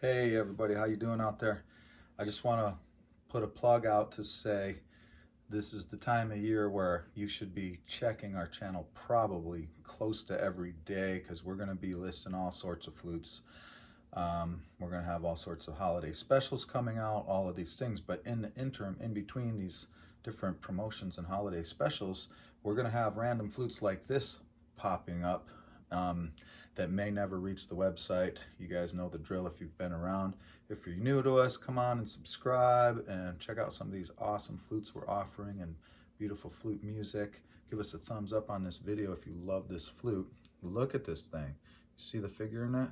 Hey everybody, how you doing out there? I just want to put a plug out to say this is the time of year where you should be checking our channel probably close to every day because we're going to be listing all sorts of flutes. We're going to have all sorts of holiday specials coming out, all of these things. But in the interim, in between these different promotions and holiday specials, we're going to have random flutes like this popping up that may never reach the website. You guys know the drill if you've been around. If you're new to us, come on and subscribe and check out some of these awesome flutes we're offering and beautiful flute music. Give us a thumbs up on this video if you love this flute. Look at this thing. You see the figure in it?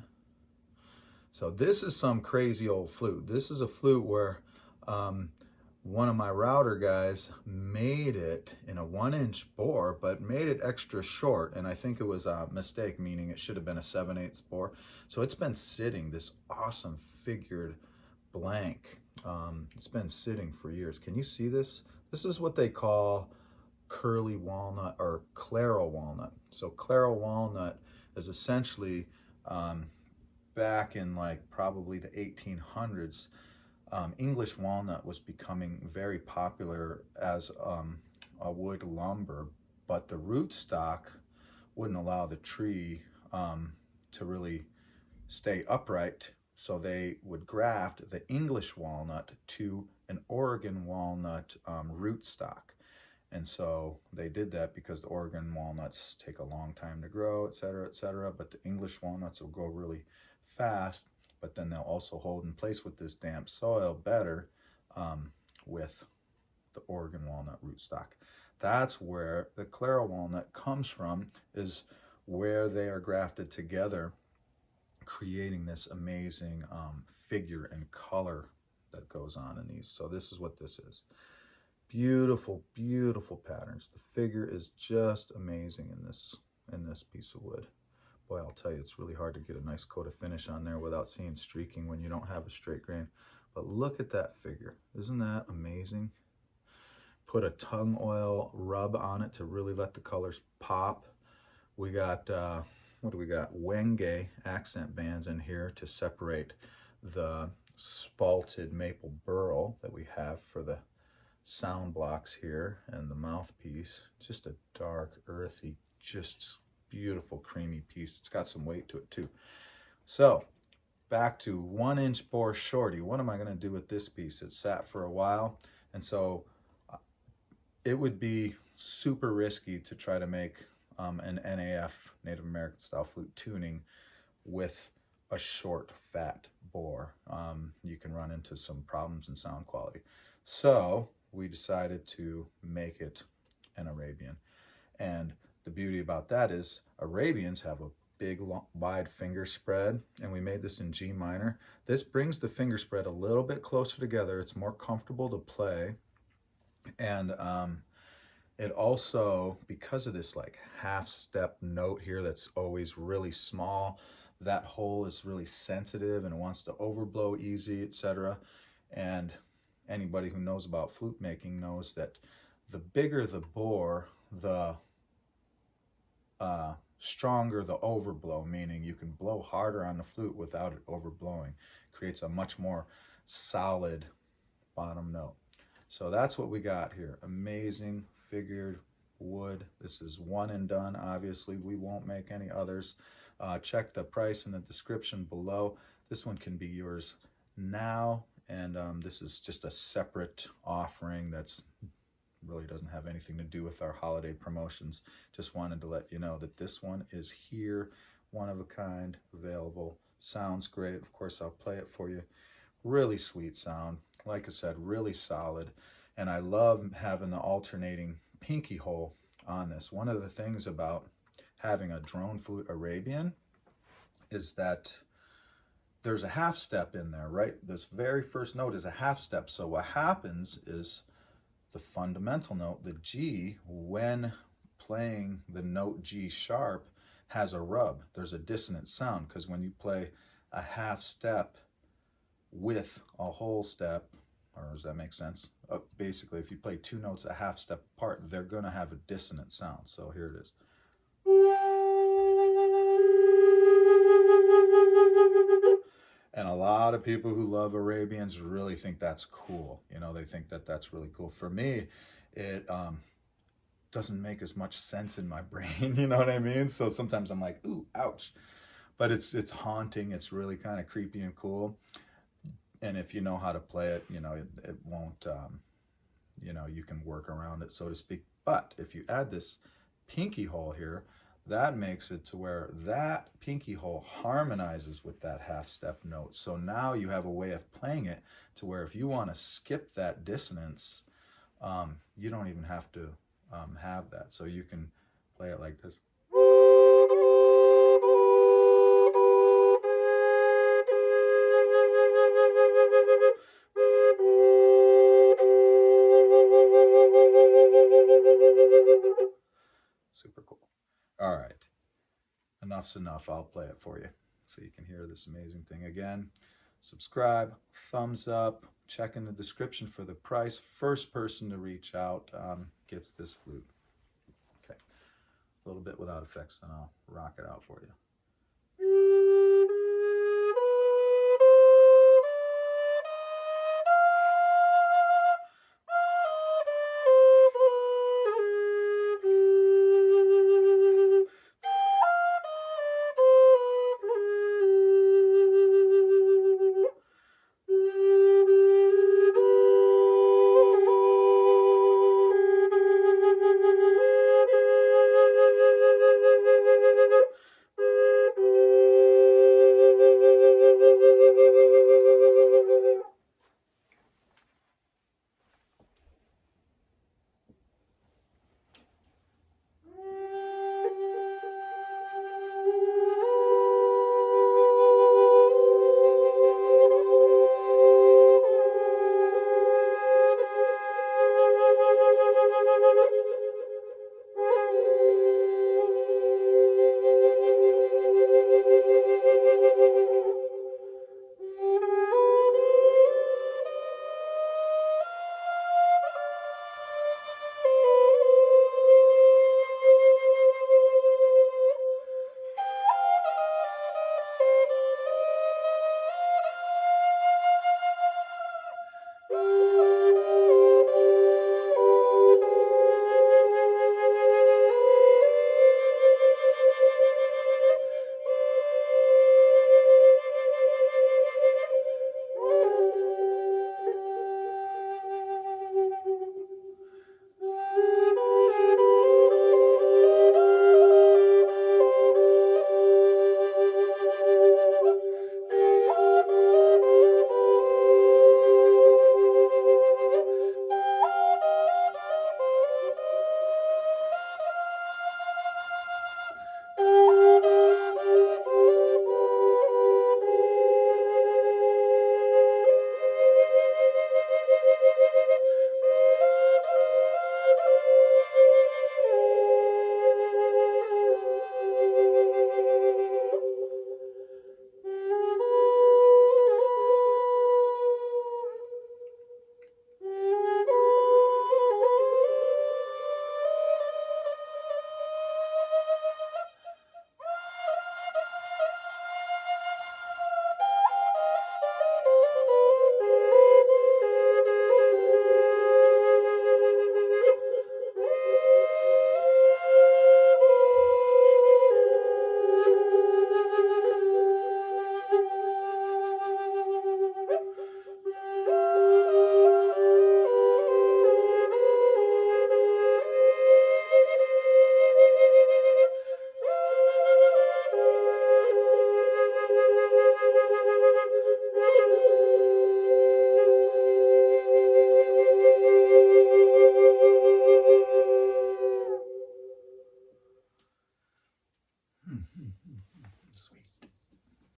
So this is some crazy old flute. This is a flute where one of my router guys made it in a 1-inch bore, but made it extra short. And I think it was a mistake, meaning it should have been a 7/8 bore. So it's been sitting, this awesome figured blank. It's been sitting for years. Can you see this? This is what they call curly walnut or Claro walnut. So Claro walnut is essentially back in like probably the 1800s, English walnut was becoming very popular as a wood lumber, but the rootstock wouldn't allow the tree to really stay upright. So they would graft the English walnut to an Oregon walnut rootstock. And so they did that because the Oregon walnuts take a long time to grow, et cetera, but the English walnuts will grow really fast, but then they'll also hold in place with this damp soil better with the Oregon walnut rootstock. That's where the Claro walnut comes from, is where they are grafted together, creating this amazing figure and color that goes on in these. So this is what this is. Beautiful, beautiful patterns. The figure is just amazing in this piece of wood. Boy, I'll tell you, it's really hard to get a nice coat of finish on there without seeing streaking when you don't have a straight grain. But look at that figure. Isn't that amazing? Put a tung oil rub on it to really let the colors pop. We got, what do we got? Wenge accent bands in here to separate the spalted maple burl that we have for the sound blocks here and the mouthpiece. Just a dark, earthy, just beautiful creamy piece. It's got some weight to it too. So back to 1-inch bore shorty. What am I going to do with this piece? It sat for a while, and so it would be super risky to try to make an NAF, Native American style flute tuning with a short fat bore. You can run into some problems in sound quality. So we decided to make it an Arabian. And the beauty about that is Arabians have a big, long, wide finger spread, and we made this in G minor. This brings the finger spread a little bit closer together. It's more comfortable to play. And it also, because of this like half step note here that's always really small, that hole is really sensitive and it wants to overblow easy, etc. And anybody who knows about flute making knows that the bigger the bore, the stronger the overblow, meaning you can blow harder on the flute without it overblowing. Creates a much more solid bottom note. So that's what we got here. Amazing figured wood. This is one and done. Obviously, we won't make any others. Check the price in the description below. This one can be yours now, and this is just a separate offering that's really doesn't have anything to do with our holiday promotions. Just wanted to let you know that this one is here, one of a kind, available. Sounds great. Of course, I'll play it for you. Really sweet sound. Like I said, really solid. And I love having the alternating pinky hole on this. One of the things about having a drone flute Arabian is that there's a half step in there, right? This very first note is a half step. So what happens is the fundamental note, the G, when playing the note G sharp, has a rub. There's a dissonant sound because when you play a half step with a whole step, or does that make sense? Basically, if you play two notes a half step apart, they're going to have a dissonant sound. So here it is. And a lot of people who love Arabians really think that's cool. You know, they think that that's really cool. For me, it doesn't make as much sense in my brain. You know what I mean? So sometimes I'm like, ooh, ouch. But it's haunting. It's really kind of creepy and cool. And if you know how to play it, you know, it won't, you know, you can work around it, so to speak. But if you add this pinky hole here, that makes it to where that pinky hole harmonizes with that half step note. So now you have a way of playing it to where if you want to skip that dissonance, you don't even have to have that. So you can play it like this. Super cool. All right. Enough's enough. I'll play it for you so you can hear this amazing thing again. Subscribe, thumbs up, check in the description for the price. First person to reach out gets this flute. Okay, a little bit without effects, and I'll rock it out for you.